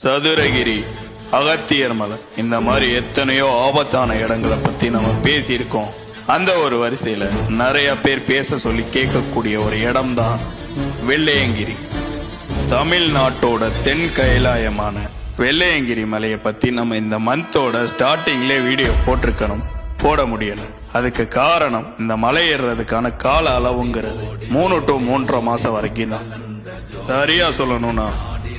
சதுரகிரி, அகத்தியர் மலை, இந்த மாதிரி எத்தனையோ ஆபத்தான இடங்களை பத்தி நம்ம பேசியிருக்கோம். அந்த ஒரு வரிசையில நிறைய பேர் பேச சொல்லி கேட்கக்கூடிய ஒரு இடம் தான் வெள்ளையங்கிரி. தமிழ்நாட்டோட தென் கைலாயமான வெள்ளையங்கிரி மலையை பத்தி நம்ம இந்த மந்தோட ஸ்டார்டிங்ல வீடியோ போட்டிருக்கணும், போட முடியல. அதுக்கு காரணம் இந்த மலை ஏறுறதுக்கான கால அளவுங்கிறது 3 to 3.5 மாசம் வரைக்கும் தான். சரியா சொல்லணும்னா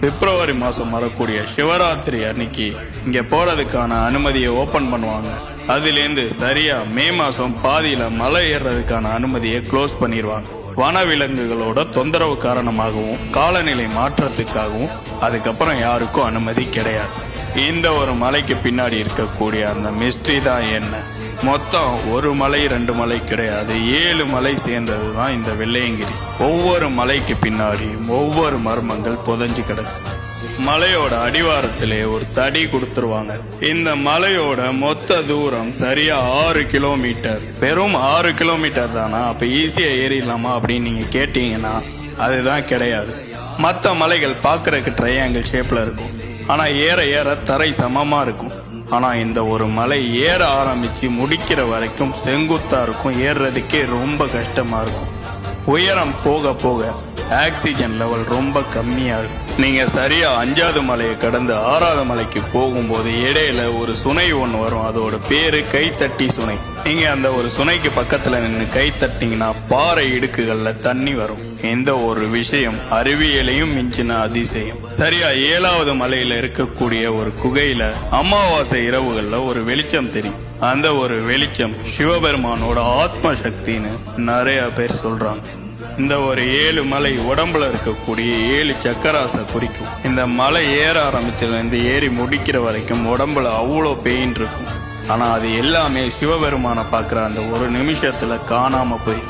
பிப்ரவரி மாசம் வரக்கூடிய சிவராத்திரி அன்னைக்கு இங்க போறதுக்கான அனுமதியை ஓபன் பண்ணுவாங்க. அதுலேருந்து சரியா மே மாசம் பாதியில மலை ஏறுறதுக்கான அனுமதியை க்ளோஸ் பண்ணிடுவாங்க. வனவிலங்குகளோட தொந்தரவு காரணமாகவும் காலநிலை மாற்றத்துக்காகவும் அதுக்கப்புறம் யாருக்கும் அனுமதி கிடையாது. இந்த ஒரு மலைக்கு பின்னாடி இருக்கக்கூடிய அந்த மிஸ்ட்ரி தான் என்ன? மொத்தம் ஒரு மலை 2 மலை கிடையாது, 7 மலை சேர்ந்தது தான் இந்த வெள்ளையங்கிரி. ஒவ்வொரு மலைக்கு பின்னாடி ஒவ்வொரு மர்மங்கள் புதைஞ்சு கிடக்கு. மலையோட அடிவாரத்திலே ஒரு தடி கொடுத்துருவாங்க. இந்த மலையோட மொத்த தூரம் சரியா 6 கிலோமீட்டர். வெறும் 6 கிலோமீட்டர் தானா? அப்ப ஈஸியா ஏறிடலாமா அப்படின்னு நீங்க கேட்டீங்கன்னா அதுதான் கிடையாது. மற்ற மலைகள் பாக்குறதுக்கு ட்ரையாங்கிள் ஷேப்ல இருக்கும், ஆனா ஏற ஏற தரை சமமா இருக்கும். ஆனா இந்த ஒரு மலை ஏற ஆரம்பிச்சு முடிக்கிற வரைக்கும் செங்குத்தா இருக்கும், ஏறுறதுக்கே ரொம்ப கஷ்டமா இருக்கும். உயரம் போக போக ஆக்சிஜன் லெவல் ரொம்ப கம்மியா இருக்கும். நீங்க சரியா 5வது மலையை கடந்து 6வது மலைக்கு போகும்போது இடையில ஒரு சுனை ஒன்று வரும், அதோட பேரு கைத்தட்டி சுனை. நீங்க அந்த ஒரு சுனைக்கு பக்கத்துல நின்று கை தட்டிங்கன்னா பாறை இடுக்குகள்ல தண்ணி வரும். இந்த ஒரு விஷயம் அறிவியலையும் மிஞ்சின அதிசயம். சரியா 7வது மலையில இருக்கக்கூடிய ஒரு குகையில அமாவாசை இரவுகள்ல ஒரு வெளிச்சம் தெரியும். அந்த ஒரு வெளிச்சம் சிவபெருமானோட ஆத்ம சக்தின்னு நிறைய பேர் சொல்றாங்க. இந்த ஒரு 7 மலை உடம்புல இருக்கக்கூடிய 7 சக்கராசை குறிக்கும். இந்த மலை ஏற ஆரம்பிச்சதுல இருந்து ஏறி முடிக்கிற வரைக்கும் உடம்புல அவ்வளோ பெயின் இருக்கும். ஆனா அது எல்லாமே சிவபெருமான பாக்குற அந்த ஒரு நிமிஷத்துல காணாம போய்.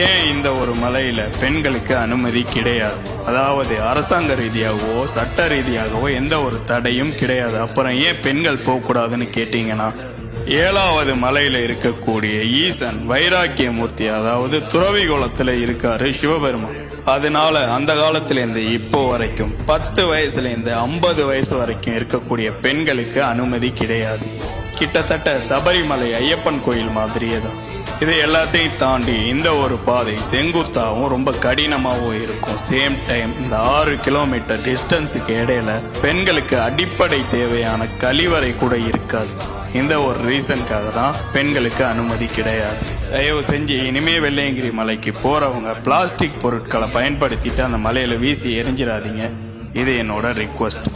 ஏன் இந்த ஒரு மலையில பெண்களுக்கு அனுமதி கிடையாது? அதாவது அரசாங்க ரீதியாகவோ சட்ட ரீதியாகவோ எந்த ஒரு தடையும் கிடையாது. அப்புறம் ஏன் பெண்கள் போக கூடாதுன்னு கேட்டீங்கன்னா, 7வது மலையில இருக்கக்கூடிய ஈசன் வைராக்கிய மூர்த்தி, அதாவது துறவி குலத்துல இருக்காரு சிவபெருமான். அதனால அந்த காலத்துல இருந்து இப்போ வரைக்கும் 10 வயசுல இருந்து 50 வயசு வரைக்கும் இருக்கக்கூடிய பெண்களுக்கு அனுமதி கிடையாது. கிட்டத்தட்ட சபரிமலை ஐயப்பன் கோயில் மாதிரியே தான். இது எல்லாத்தையும் தாண்டி இந்த ஒரு பாதை செங்குத்தாவும் ரொம்ப கடினமாகவும் இருக்கும். சேம் டைம் இந்த 6 கிலோமீட்டர் டிஸ்டன்ஸுக்கு இடையில பெண்களுக்கு அடிப்படை தேவையான கழிவறை கூட இருக்காது. இந்த ஒரு ரீசனுக்காக தான் பெண்களுக்கு அனுமதி கிடையாது. தயவு செஞ்சு இனிமே வெள்ளையங்கிரி மலைக்கு போறவங்க பிளாஸ்டிக் பொருட்களை பயன்படுத்திட்டு அந்த மலையில வீசி எரிஞ்சிடாதீங்க. இது என்னோட ரிக்வெஸ்ட்.